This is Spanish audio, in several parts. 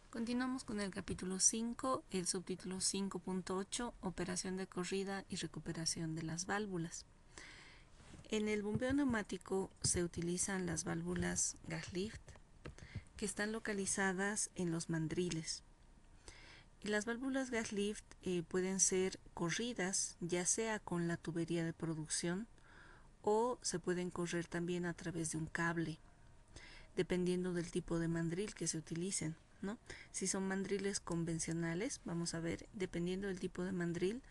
Continuamos con el capítulo 5, el subtítulo 5.8, operación de corrida y recuperación de las válvulas. En el bombeo neumático se utilizan las válvulas gas lift, que están localizadas en los mandriles. Y las válvulas gas lift pueden ser corridas, ya sea con la tubería de producción o se pueden correr también a través de un cable, dependiendo del tipo de mandril que se utilicen, ¿no? Si son mandriles convencionales, vamos a ver, dependiendo del tipo de mandril,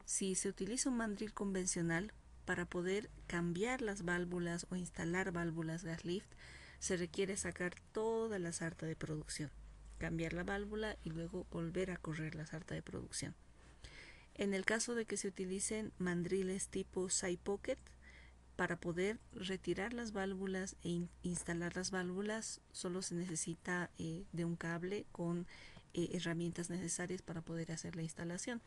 si se utiliza un mandril convencional para poder cambiar las válvulas o instalar válvulas gas lift, se requiere sacar toda la sarta de producción, cambiar la válvula y luego volver a correr la sarta de producción. En el caso de que se utilicen mandriles tipo side pocket, para poder retirar las válvulas e instalar las válvulas solo se necesita de un cable con herramientas necesarias para poder hacer la instalación.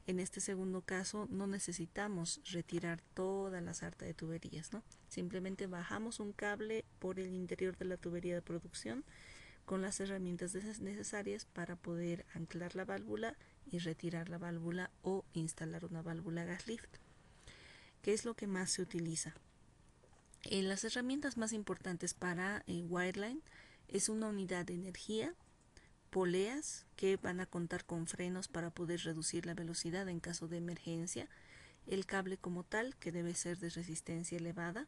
En este segundo caso no necesitamos retirar toda la sarta de tuberías, ¿no? Simplemente bajamos un cable por el interior de la tubería de producción con las herramientas necesarias para poder anclar la válvula y retirar la válvula o instalar una válvula gas lift. ¿Qué es lo que más se utiliza? Las herramientas más importantes para wireline es una unidad de energía, poleas que van a contar con frenos para poder reducir la velocidad en caso de emergencia, el cable como tal que debe ser de resistencia elevada,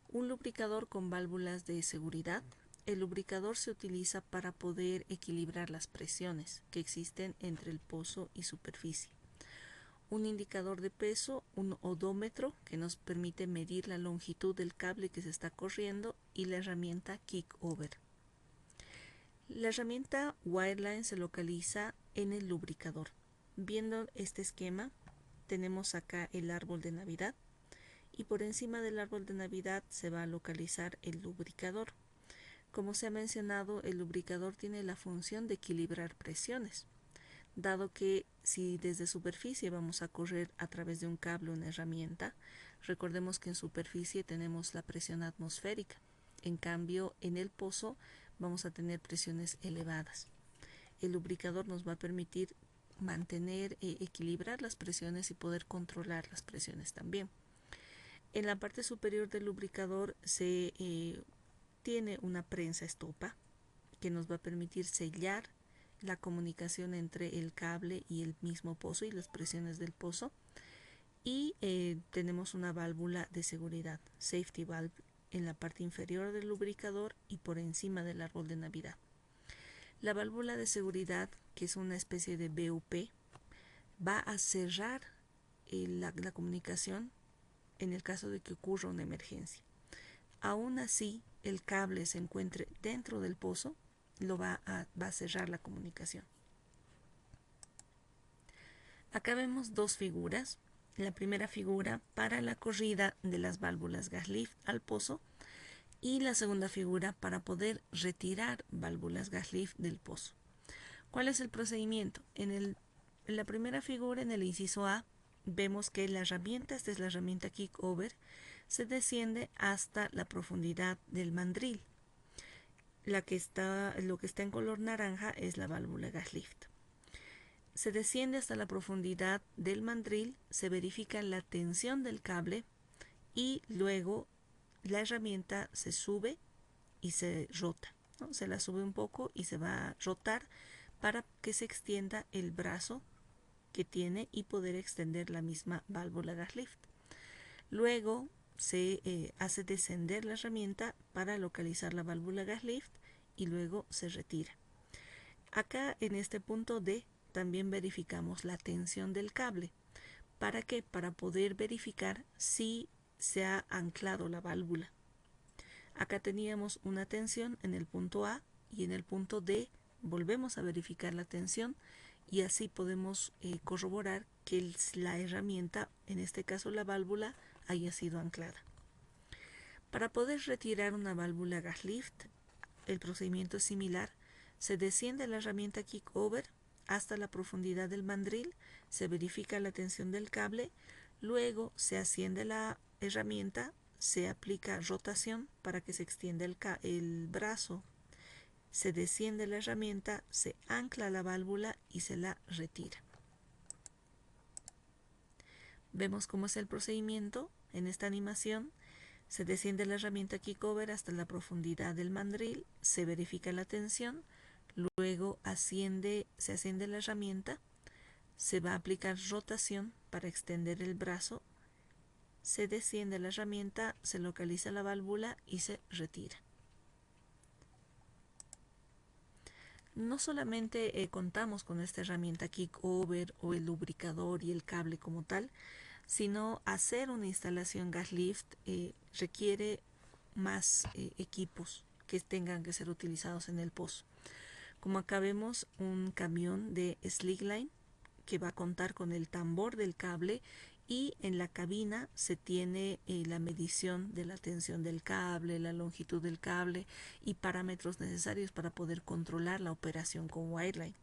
un lubricador con válvulas de seguridad. El lubricador se utiliza para poder equilibrar las presiones que existen entre el pozo y superficie. Un indicador de peso, un odómetro que nos permite medir la longitud del cable que se está corriendo y la herramienta kick over. La herramienta wireline se localiza en el lubricador. Viendo este esquema, tenemos acá el árbol de Navidad y por encima del árbol de Navidad se va a localizar el lubricador. Como se ha mencionado, el lubricador tiene la función de equilibrar presiones, dado que si desde superficie vamos a correr a través de un cable o una herramienta, recordemos que en superficie tenemos la presión atmosférica, en cambio en el pozo vamos a tener presiones elevadas. El lubricador nos va a permitir mantener, equilibrar las presiones y poder controlar las presiones también. En la parte superior del lubricador se tiene una prensa estopa que nos va a permitir sellar la comunicación entre el cable y el mismo pozo y las presiones del pozo, y tenemos una válvula de seguridad, safety valve, en la parte inferior del lubricador y por encima del árbol de Navidad. La válvula de seguridad, que es una especie de BUP, va a cerrar la comunicación en el caso de que ocurra una emergencia. Aún así, el cable se encuentre dentro del pozo, va a cerrar la comunicación. Acá vemos dos figuras. La primera figura para la corrida de las válvulas gas lift al pozo y la segunda figura para poder retirar válvulas gas lift del pozo. ¿Cuál es el procedimiento? En la primera figura, en el inciso A, vemos que la herramienta, esta es la herramienta kick over, se desciende hasta la profundidad del mandril. Lo que está en color naranja es la válvula gas lift. Se desciende hasta la profundidad del mandril, se verifica la tensión del cable y luego la herramienta se sube y se rota, ¿no? Se la sube un poco y se va a rotar para que se extienda el brazo que tiene y poder extender la misma válvula gas lift. Luego se hace descender la herramienta para localizar la válvula gas lift y luego se retira. Acá en este punto D también verificamos la tensión del cable. ¿Para qué? Para poder verificar si se ha anclado la válvula. Acá teníamos una tensión en el punto A y en el punto D volvemos a verificar la tensión y así podemos corroborar que la herramienta, en este caso la válvula, haya sido anclada. Para poder retirar una válvula gas lift, el procedimiento es similar. Se desciende la herramienta kick over hasta la profundidad del mandril, se verifica la tensión del cable, luego se asciende la herramienta, se aplica rotación para que se extienda el brazo se desciende la herramienta, se ancla la válvula y se la retira. Vemos cómo es el procedimiento en esta animación. Se desciende la herramienta kickover hasta la profundidad del mandril, se verifica la tensión, luego se asciende la herramienta, se va a aplicar rotación para extender el brazo, se desciende la herramienta, se localiza la válvula y se retira. No solamente contamos con esta herramienta kickover o el lubricador y el cable como tal, sino hacer una instalación gas lift requiere más equipos que tengan que ser utilizados en el pozo. Como acá vemos un camión de Slickline que va a contar con el tambor del cable y en la cabina se tiene la medición de la tensión del cable, la longitud del cable y parámetros necesarios para poder controlar la operación con wireline.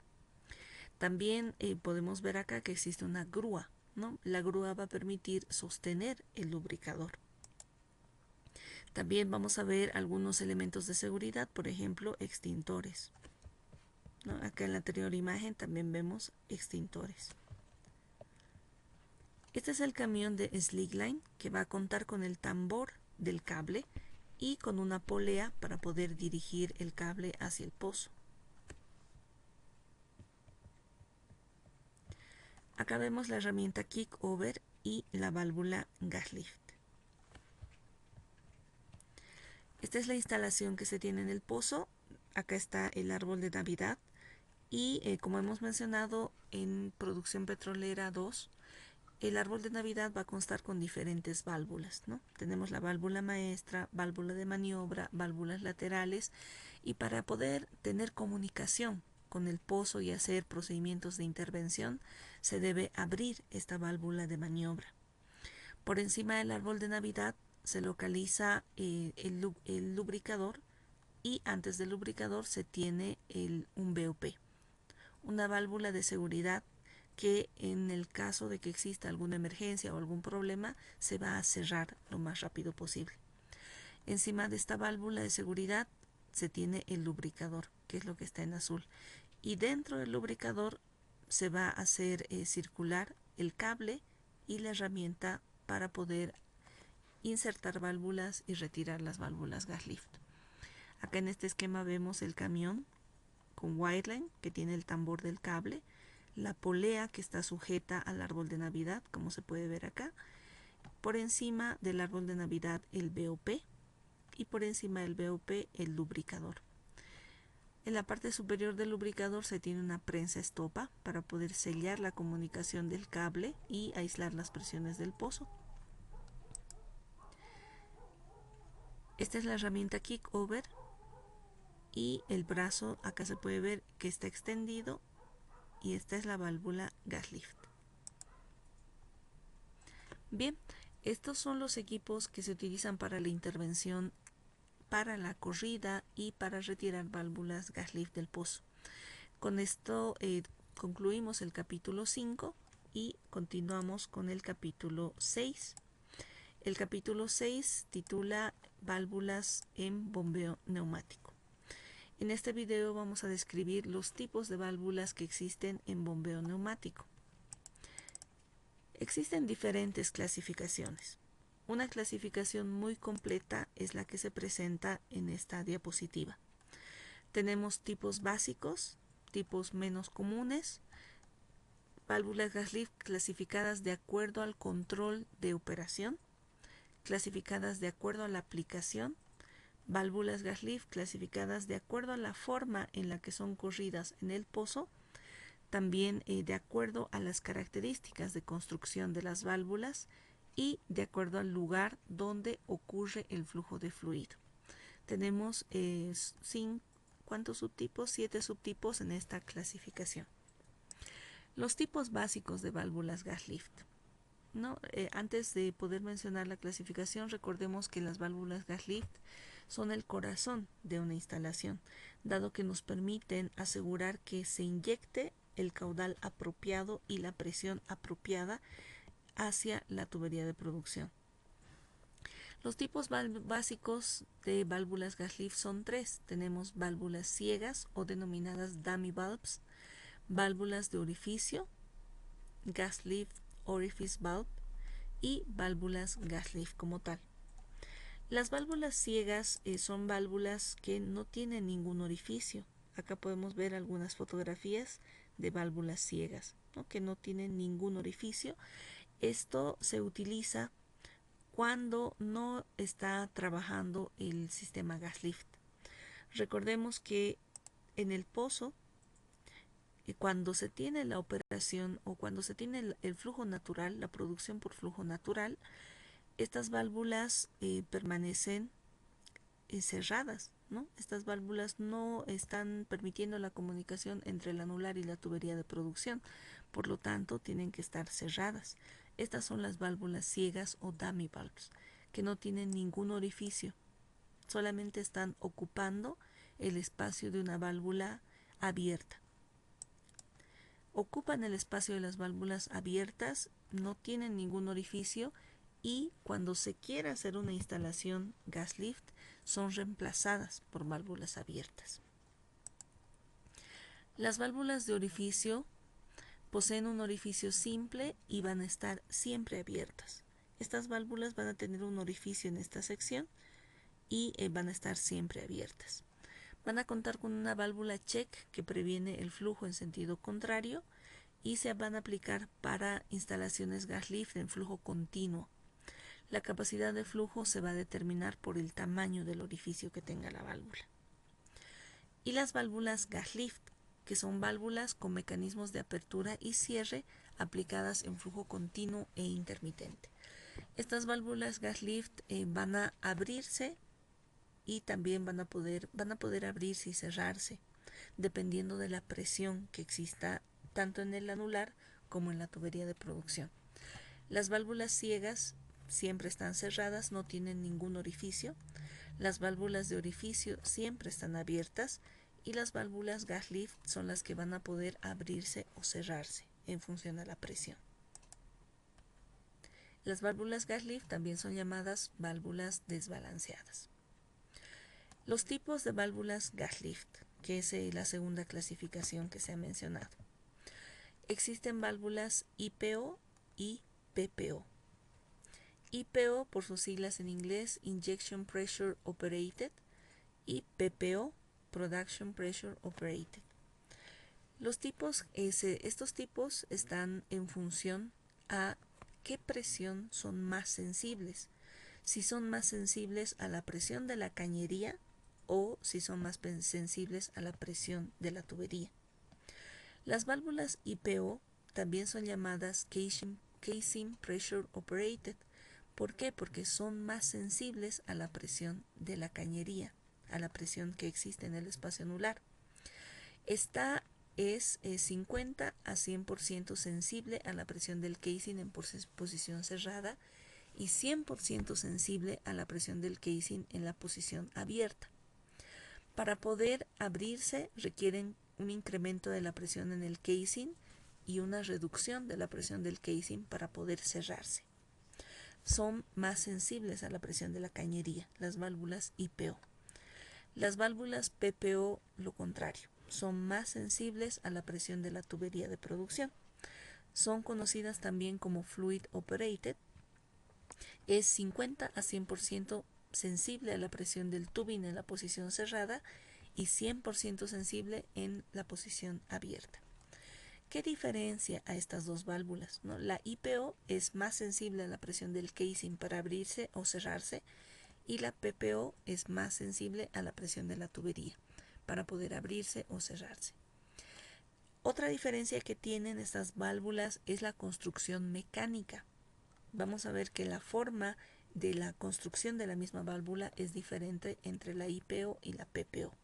También podemos ver acá que existe una grúa, ¿no? La grúa va a permitir sostener el lubricador. También vamos a ver algunos elementos de seguridad, por ejemplo, extintores, ¿no? Acá en la anterior imagen también vemos extintores. Este es el camión de Slickline que va a contar con el tambor del cable y con una polea para poder dirigir el cable hacia el pozo. Acá vemos la herramienta kickover y la válvula gas lift. Esta es la instalación que se tiene en el pozo. Acá está el árbol de Navidad y como hemos mencionado en Producción Petrolera 2, el árbol de Navidad va a constar con diferentes válvulas, ¿no? Tenemos la válvula maestra, válvula de maniobra, válvulas laterales y para poder tener comunicación con el pozo y hacer procedimientos de intervención se debe abrir esta válvula de maniobra. Por encima del árbol de Navidad se localiza el lubricador y antes del lubricador se tiene un BOP, una válvula de seguridad que en el caso de que exista alguna emergencia o algún problema se va a cerrar lo más rápido posible. Encima de esta válvula de seguridad se tiene el lubricador, que es lo que está en azul, y dentro del lubricador se va a hacer circular el cable y la herramienta para poder insertar válvulas y retirar las válvulas gas lift. Acá en este esquema vemos el camión con wireline que tiene el tambor del cable, la polea que está sujeta al árbol de Navidad, como se puede ver acá, por encima del árbol de Navidad el BOP y por encima del BOP el lubricador. En la parte superior del lubricador se tiene una prensa estopa para poder sellar la comunicación del cable y aislar las presiones del pozo. Esta es la herramienta kickover y el brazo acá se puede ver que está extendido y esta es la válvula gas lift. Bien, estos son los equipos que se utilizan para la intervención, para la corrida y para retirar válvulas gas lift del pozo. Con esto concluimos el capítulo 5 y continuamos con el capítulo 6. El capítulo 6 titula Válvulas en bombeo neumático. En este video vamos a describir los tipos de válvulas que existen en bombeo neumático. Existen diferentes clasificaciones. Una clasificación muy completa es la que se presenta en esta diapositiva. Tenemos tipos básicos, tipos menos comunes, válvulas gas lift clasificadas de acuerdo al control de operación, clasificadas de acuerdo a la aplicación, válvulas gas lift clasificadas de acuerdo a la forma en la que son corridas en el pozo, también de acuerdo a las características de construcción de las válvulas y de acuerdo al lugar donde ocurre el flujo de fluido. Tenemos ¿cuántos subtipos? 7 subtipos en esta clasificación. Los tipos básicos de válvulas gas lift. ¿No? Antes de poder mencionar la clasificación, recordemos que las válvulas gas lift son el corazón de una instalación, dado que nos permiten asegurar que se inyecte el caudal apropiado y la presión apropiada hacia la tubería de producción. Los tipos básicos de válvulas gas lift son tres. Tenemos válvulas ciegas o denominadas dummy valves, válvulas de orificio, gas lift orifice valve, y válvulas gas lift como tal. Las válvulas ciegas son válvulas que no tienen ningún orificio. Acá podemos ver algunas fotografías de válvulas ciegas, ¿no? Que no tienen ningún orificio. Esto se utiliza cuando no está trabajando el sistema gas lift. Recordemos que en el pozo, cuando se tiene la operación o cuando se tiene el flujo natural, la producción por flujo natural, estas válvulas permanecen cerradas, ¿no? Estas válvulas no están permitiendo la comunicación entre el anular y la tubería de producción, por lo tanto tienen que estar cerradas. Estas son las válvulas ciegas o dummy valves, que no tienen ningún orificio, solamente están ocupando el espacio de una válvula abierta. Ocupan el espacio de las válvulas abiertas, no tienen ningún orificio, y cuando se quiere hacer una instalación gas lift son reemplazadas por válvulas abiertas. Las válvulas de orificio poseen un orificio simple y van a estar siempre abiertas. Estas válvulas van a tener un orificio en esta sección y van a estar siempre abiertas. Van a contar con una válvula check que previene el flujo en sentido contrario y se van a aplicar para instalaciones gas lift en flujo continuo. La capacidad de flujo se va a determinar por el tamaño del orificio que tenga la válvula. Y las válvulas gas lift, que son válvulas con mecanismos de apertura y cierre aplicadas en flujo continuo e intermitente. Estas válvulas gas lift van a abrirse y también van a poder abrirse y cerrarse dependiendo de la presión que exista tanto en el anular como en la tubería de producción. Las válvulas ciegas siempre están cerradas, no tienen ningún orificio. Las válvulas de orificio siempre están abiertas y las válvulas gas lift son las que van a poder abrirse o cerrarse en función a la presión. Las válvulas gas lift también son llamadas válvulas desbalanceadas. Los tipos de válvulas gas lift, que es la segunda clasificación que se ha mencionado. Existen válvulas IPO y PPO. IPO por sus siglas en inglés, Injection Pressure Operated, y PPO, Production Pressure Operated. Estos tipos están en función a qué presión son más sensibles. Si son más sensibles a la presión de la cañería o si son más sensibles a la presión de la tubería. Las válvulas IPO también son llamadas Casing Pressure Operated. ¿Por qué? Porque son más sensibles a la presión de la cañería, a la presión que existe en el espacio anular. Esta es 50 a 100% sensible a la presión del casing en posición cerrada y 100% sensible a la presión del casing en la posición abierta. Para poder abrirse requieren un incremento de la presión en el casing y una reducción de la presión del casing para poder cerrarse. Son más sensibles a la presión de la cañería, las válvulas IPO. Las válvulas PPO, lo contrario, son más sensibles a la presión de la tubería de producción. Son conocidas también como Fluid Operated. Es 50 a 100% sensible a la presión del tubing en la posición cerrada y 100% sensible en la posición abierta. ¿Qué diferencia a estas dos válvulas? ¿No? La IPO es más sensible a la presión del casing para abrirse o cerrarse y la PPO es más sensible a la presión de la tubería para poder abrirse o cerrarse. Otra diferencia que tienen estas válvulas es la construcción mecánica. Vamos a ver que la forma de la construcción de la misma válvula es diferente entre la IPO y la PPO.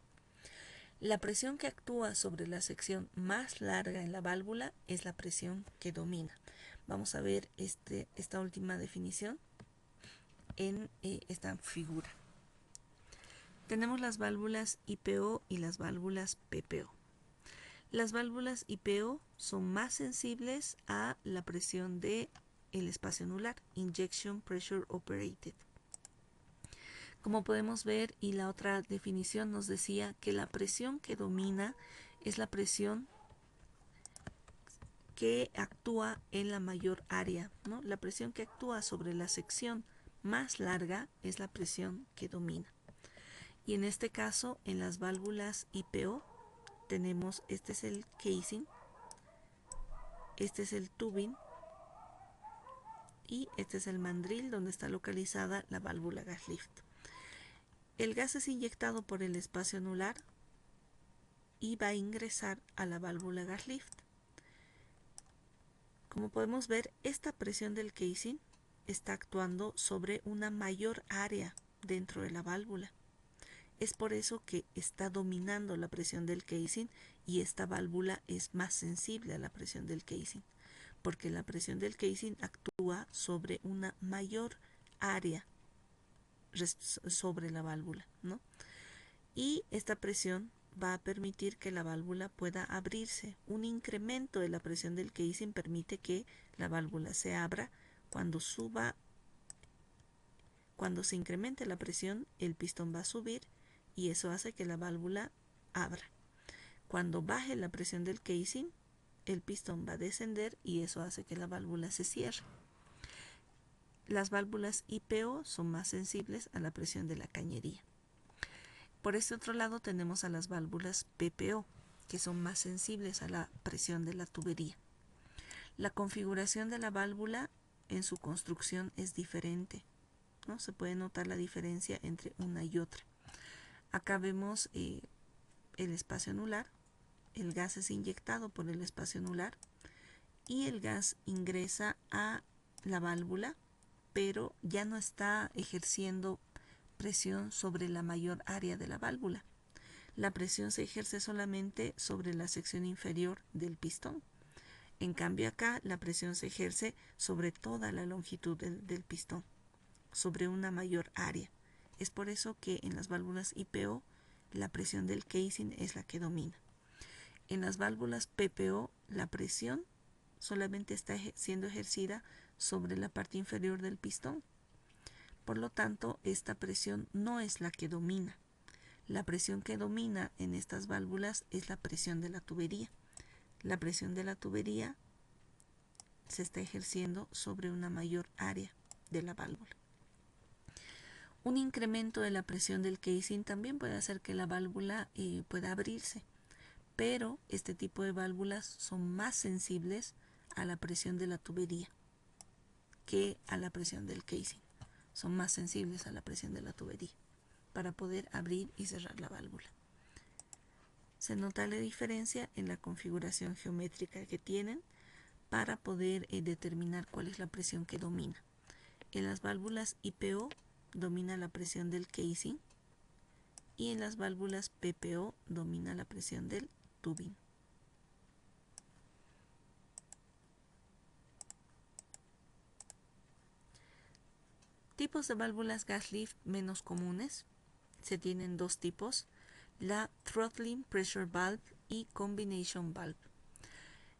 La presión que actúa sobre la sección más larga en la válvula es la presión que domina. Vamos a ver esta última definición en esta figura. Tenemos las válvulas IPO y las válvulas PPO. Las válvulas IPO son más sensibles a la presión del espacio anular, Injection Pressure Operated. Como podemos ver, y la otra definición nos decía que la presión que domina es la presión que actúa en la mayor área, ¿no? La presión que actúa sobre la sección más larga es la presión que domina. Y en este caso, en las válvulas IPO, tenemos, este es el casing, este es el tubing y este es el mandril donde está localizada la válvula gas lift. El gas es inyectado por el espacio anular y va a ingresar a la válvula gas lift. Como podemos ver, esta presión del casing está actuando sobre una mayor área dentro de la válvula. Es por eso que está dominando la presión del casing y esta válvula es más sensible a la presión del casing, porque la presión del casing actúa sobre una mayor área sobre la válvula, ¿no? Y esta presión va a permitir que la válvula pueda abrirse. Un incremento de la presión del casing permite que la válvula se abra. Cuando se incremente la presión, el pistón va a subir y eso hace que la válvula abra. Cuando baje la presión del casing, el pistón va a descender y eso hace que la válvula se cierre. Las válvulas IPO son más sensibles a la presión de la cañería. Por este otro lado tenemos a las válvulas PPO, que son más sensibles a la presión de la tubería. La configuración de la válvula en su construcción es diferente, ¿no? Se puede notar la diferencia entre una y otra. Acá vemos el espacio anular, el gas es inyectado por el espacio anular y el gas ingresa a la válvula, pero ya no está ejerciendo presión sobre la mayor área de la válvula. La presión se ejerce solamente sobre la sección inferior del pistón. En cambio acá la presión se ejerce sobre toda la longitud del pistón, sobre una mayor área. Es por eso que en las válvulas IPO la presión del casing es la que domina. En las válvulas PPO la presión solamente está siendo ejercida sobre la parte inferior del pistón. Por lo tanto, esta presión no es la que domina. La presión que domina en estas válvulas es la presión de la tubería. La presión de la tubería se está ejerciendo sobre una mayor área de la válvula. Un incremento de la presión del casing también puede hacer que la válvula pueda abrirse, pero este tipo de válvulas son más sensibles a la presión de la tubería que a la presión del casing. Son más sensibles a la presión de la tubería para poder abrir y cerrar la válvula. Se nota la diferencia en la configuración geométrica que tienen para poder determinar cuál es la presión que domina. En las válvulas IPO domina la presión del casing y en las válvulas PPO domina la presión del tubing. Tipos de válvulas gas lift menos comunes. Se tienen dos tipos, la throttling pressure valve y combination valve.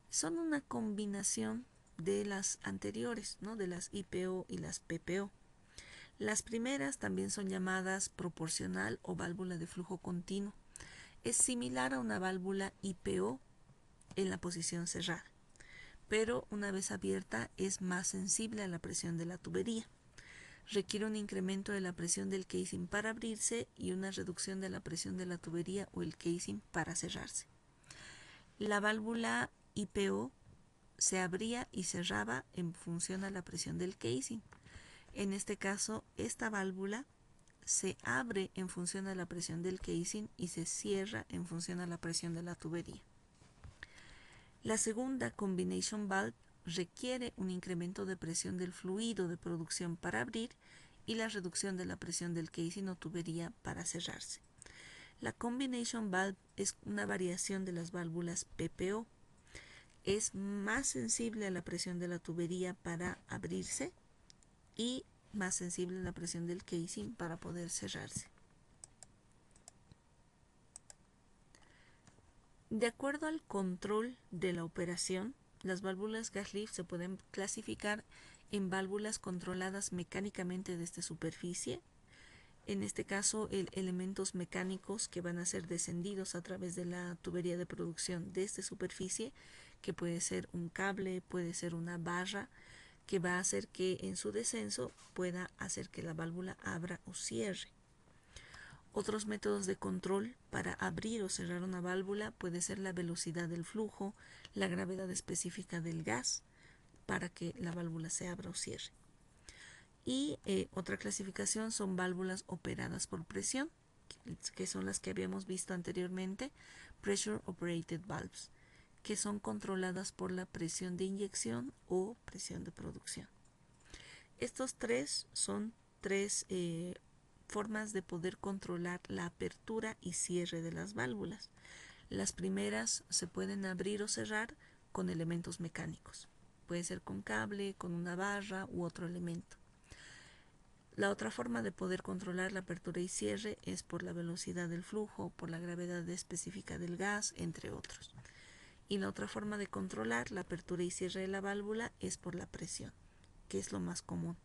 Son una combinación de las anteriores, ¿no? De las IPO y las PPO. Las primeras también son llamadas proporcional o válvula de flujo continuo. Es similar a una válvula IPO en la posición cerrada, pero una vez abierta es más sensible a la presión de la tubería. Requiere un incremento de la presión del casing para abrirse y una reducción de la presión de la tubería o el casing para cerrarse. La válvula IPO se abría y cerraba en función a la presión del casing. En este caso, esta válvula se abre en función a la presión del casing y se cierra en función a la presión de la tubería. La segunda, combination valve, requiere un incremento de presión del fluido de producción para abrir y la reducción de la presión del casing o tubería para cerrarse. La combination valve es una variación de las válvulas PPO. Es más sensible a la presión de la tubería para abrirse y más sensible a la presión del casing para poder cerrarse. De acuerdo al control de la operación, las válvulas gas lift se pueden clasificar en válvulas controladas mecánicamente desde superficie, En este caso, elementos mecánicos que van a ser descendidos a través de la tubería de producción desde superficie, que puede ser un cable, puede ser una barra, que va a hacer que en su descenso pueda hacer que la válvula abra o cierre. Otros métodos de control para abrir o cerrar una válvula puede ser la velocidad del flujo, la gravedad específica del gas, para que la válvula se abra o cierre. Y otra clasificación son válvulas operadas por presión, que son las que habíamos visto anteriormente, Pressure Operated Valves, que son controladas por la presión de inyección o presión de producción. Estos tres son tres formas de poder controlar la apertura y cierre de las válvulas. Las primeras se pueden abrir o cerrar con elementos mecánicos. Puede ser con cable, con una barra u otro elemento. La otra forma de poder controlar la apertura y cierre es por la velocidad del flujo, por la gravedad específica del gas, entre otros. Y la otra forma de controlar la apertura y cierre de la válvula es por la presión, que es lo más común.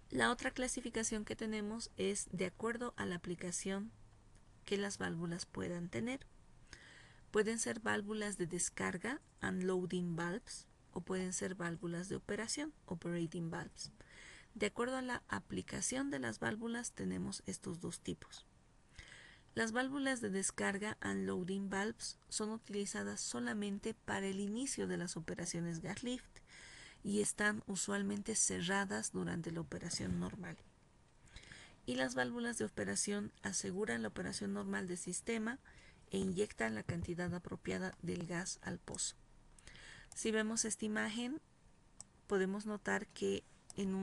La otra clasificación que tenemos es de acuerdo a la aplicación que las válvulas puedan tener. Pueden ser válvulas de descarga, unloading valves, o pueden ser válvulas de operación, operating valves. De acuerdo a la aplicación de las válvulas tenemos estos dos tipos. Las válvulas de descarga, unloading valves, son utilizadas solamente para el inicio de las operaciones gas lift y están usualmente cerradas durante la operación normal. Y las válvulas de operación aseguran la operación normal del sistema e inyectan la cantidad apropiada del gas al pozo. Si vemos esta imagen, podemos notar que en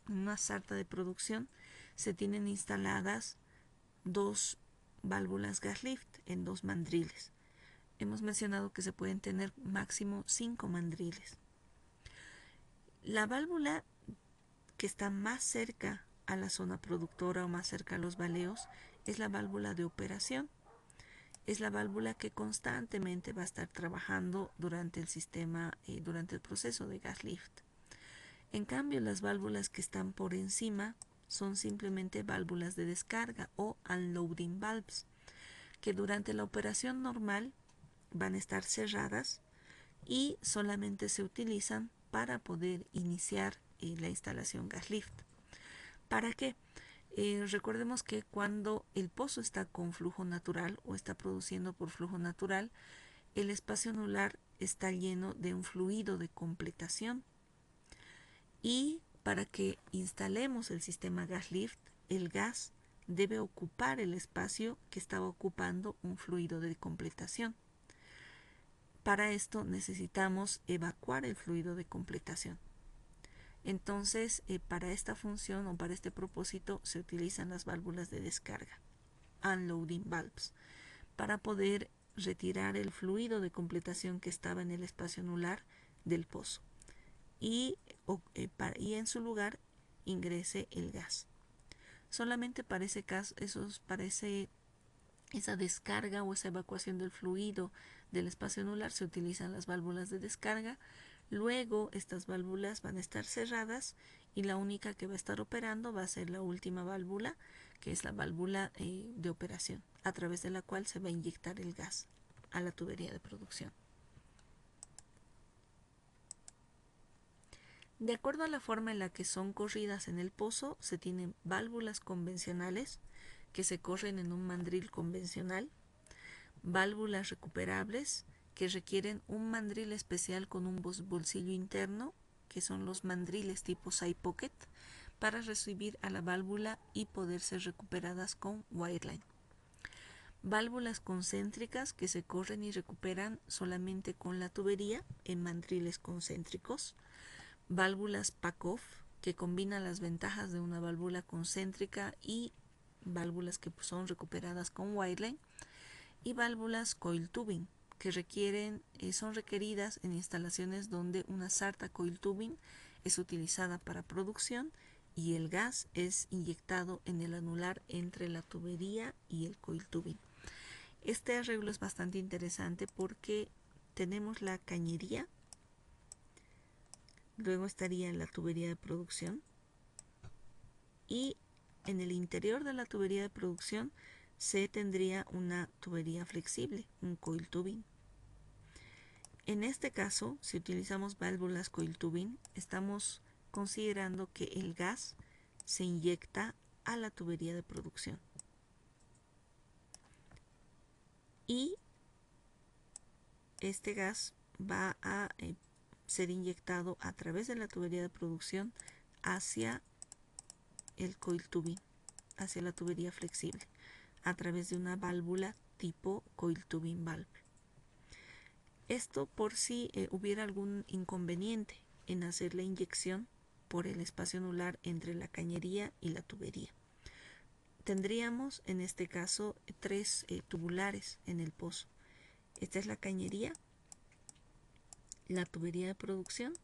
una sarta de producción se tienen instaladas dos válvulas gas lift en dos mandriles. Hemos mencionado que se pueden tener máximo 5 mandriles. La válvula que está más cerca a la zona productora o más cerca a los baleos es la válvula de operación. Es la válvula que constantemente va a estar trabajando durante el sistema, durante el proceso de gas lift. En cambio, las válvulas que están por encima son simplemente válvulas de descarga o unloading valves, que durante la operación normal van a estar cerradas y solamente se utilizan para poder iniciar la instalación gas lift. ¿Para qué? Recordemos que cuando el pozo está con flujo natural o está produciendo por flujo natural, el espacio anular está lleno de un fluido de completación. Y para que instalemos el sistema gas lift, el gas debe ocupar el espacio que estaba ocupando un fluido de completación. Para esto necesitamos evacuar el fluido de completación. Entonces, para esta función o para este propósito se utilizan las válvulas de descarga, unloading valves, para poder retirar el fluido de completación que estaba en el espacio anular del pozo y en su lugar ingrese el gas. Solamente para ese caso, esa descarga o esa evacuación del fluido del espacio anular se utilizan las válvulas de descarga. Luego estas válvulas van a estar cerradas y la única que va a estar operando va a ser la última válvula, que es la válvula de operación, a través de la cual se va a inyectar el gas a la tubería de producción. De acuerdo a la forma en la que son corridas en el pozo, se tienen válvulas convencionales que se corren en un mandril convencional, válvulas recuperables que requieren un mandril especial con un bolsillo interno, que son los mandriles tipo side pocket, para recibir a la válvula y poder ser recuperadas con wireline. Válvulas concéntricas que se corren y recuperan solamente con la tubería en mandriles concéntricos. Válvulas pack-off que combinan las ventajas de una válvula concéntrica y válvulas que son recuperadas con wireline. Y válvulas coil tubing que son requeridas en instalaciones donde una sarta coil tubing es utilizada para producción y el gas es inyectado en el anular entre la tubería y el coil tubing. Este arreglo es bastante interesante porque tenemos la cañería, luego estaría la tubería de producción y en el interior de la tubería de producción se tendría una tubería flexible, un coil tubing. En este caso, si utilizamos válvulas coil tubing, estamos considerando que el gas se inyecta a la tubería de producción. Y este gas va a ser inyectado a través de la tubería de producción hacia el coil tubing, hacia la tubería flexible, a través de una válvula tipo coil tubing valve. Esto por si hubiera algún inconveniente en hacer la inyección por el espacio anular entre la cañería y la tubería. Tendríamos en este caso tres tubulares en el pozo. Esta es la cañería, la tubería de producción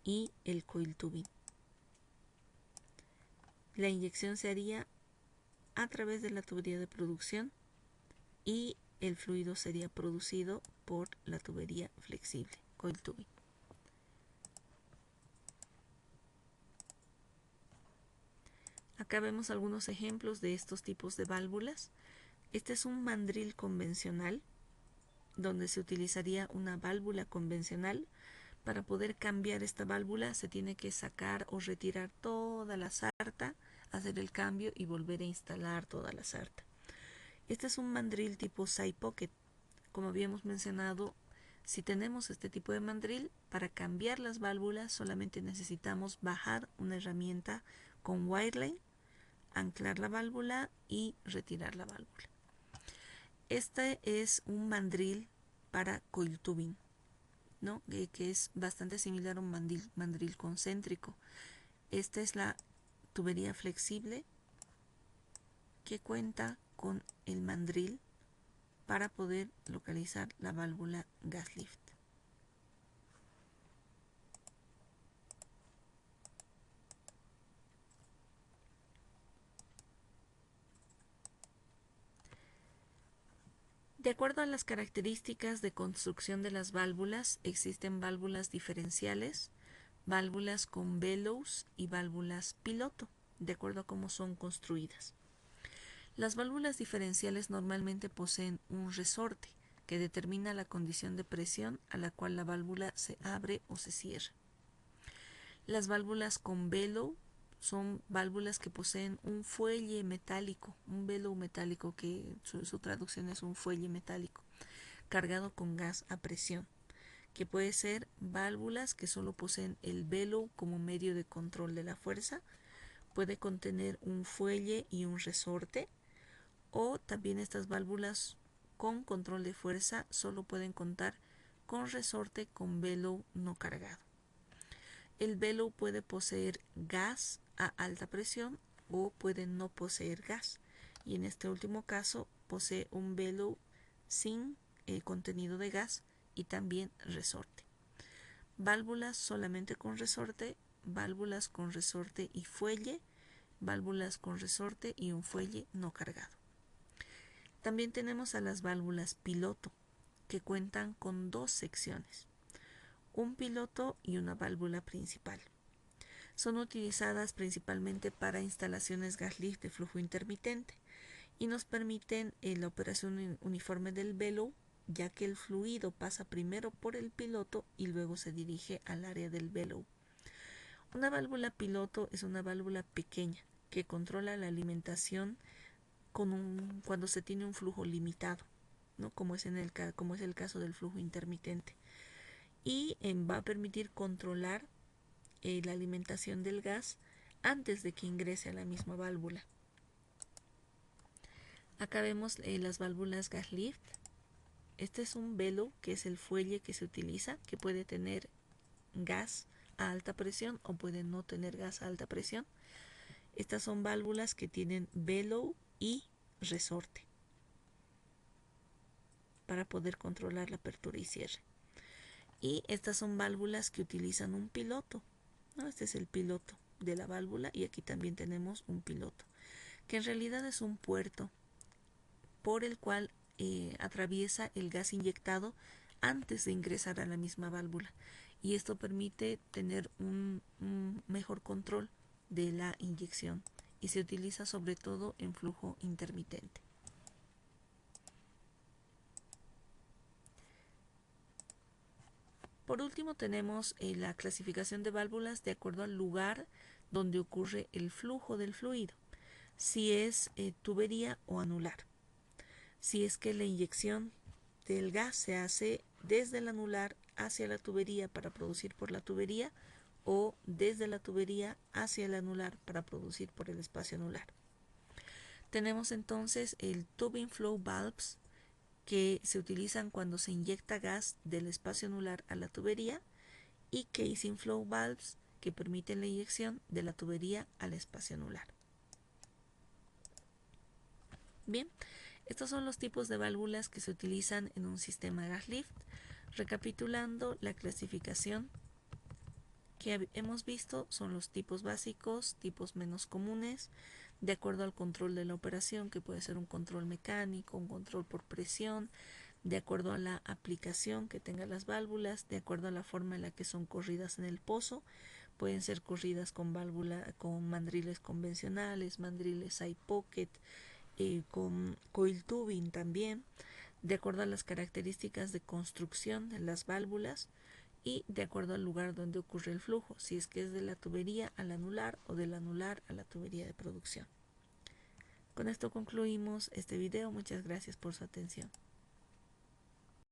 y el coil tubing. La inyección se haría a través de la tubería de producción y el fluido sería producido por la tubería flexible, coil tubing. Acá vemos algunos ejemplos de estos tipos de válvulas. Este es un mandril convencional, donde se utilizaría una válvula convencional. Para poder cambiar esta válvula se tiene que sacar o retirar toda la sarta, hacer el cambio y volver a instalar toda la sarta. Este es un mandril tipo side pocket. Como habíamos mencionado, si tenemos este tipo de mandril, para cambiar las válvulas solamente necesitamos bajar una herramienta con wireline, anclar la válvula y retirar la válvula. Este es un mandril para coil tubing, ¿no? Que es bastante similar a un mandril concéntrico. Esta es la tubería flexible que cuenta con el mandril para poder localizar la válvula gas lift. De acuerdo a las características de construcción de las válvulas, existen válvulas diferenciales, válvulas con bellows y válvulas piloto, de acuerdo a cómo son construidas. Las válvulas diferenciales normalmente poseen un resorte que determina la condición de presión a la cual la válvula se abre o se cierra. Las válvulas con bellow son válvulas que poseen un fuelle metálico, un bellow metálico, que su traducción es un fuelle metálico, cargado con gas a presión, que puede ser válvulas que solo poseen el bellow como medio de control de la fuerza, puede contener un fuelle y un resorte, o también estas válvulas con control de fuerza solo pueden contar con resorte con bellow no cargado. El bellow puede poseer gas a alta presión o puede no poseer gas, y en este último caso posee un bellow sin contenido de gas y también resorte. Válvulas solamente con resorte, válvulas con resorte y fuelle, válvulas con resorte y un fuelle no cargado. También tenemos a las válvulas piloto, que cuentan con dos secciones, un piloto y una válvula principal. Son utilizadas principalmente para instalaciones gas lift de flujo intermitente y nos permiten la operación uniforme del bellow, ya que el fluido pasa primero por el piloto y luego se dirige al área del bellow. Una válvula piloto es una válvula pequeña que controla la alimentación cuando se tiene un flujo limitado, ¿no? Como es el caso del flujo intermitente, y va a permitir controlar la alimentación del gas antes de que ingrese a la misma válvula. Acá vemos las válvulas gas lift. Este es un bellow, que es el fuelle que se utiliza, que puede tener gas a alta presión o puede no tener gas a alta presión. Estas son válvulas que tienen bellow y resorte para poder controlar la apertura y cierre. Y estas son válvulas que utilizan un piloto, ¿no? Este es el piloto de la válvula y aquí también tenemos un piloto, que en realidad es un puerto por el cual atraviesa el gas inyectado antes de ingresar a la misma válvula, y esto permite tener un mejor control de la inyección y se utiliza sobre todo en flujo intermitente. Por último tenemos la clasificación de válvulas de acuerdo al lugar donde ocurre el flujo del fluido, si es tubería o anular. Si es que la inyección del gas se hace desde el anular hacia la tubería para producir por la tubería o desde la tubería hacia el anular para producir por el espacio anular. Tenemos entonces el tubing flow valves, que se utilizan cuando se inyecta gas del espacio anular a la tubería, y casing flow valves, que permiten la inyección de la tubería al espacio anular. Bien, estos son los tipos de válvulas que se utilizan en un sistema gas lift. Recapitulando, la clasificación que hemos visto son los tipos básicos, tipos menos comunes, de acuerdo al control de la operación, que puede ser un control mecánico, un control por presión, de acuerdo a la aplicación que tengan las válvulas, de acuerdo a la forma en la que son corridas en el pozo. Pueden ser corridas con con mandriles convencionales, mandriles side pocket, con coil tubing también, de acuerdo a las características de construcción de las válvulas y de acuerdo al lugar donde ocurre el flujo, si es que es de la tubería al anular o del anular a la tubería de producción. Con esto concluimos este video. Muchas gracias por su atención.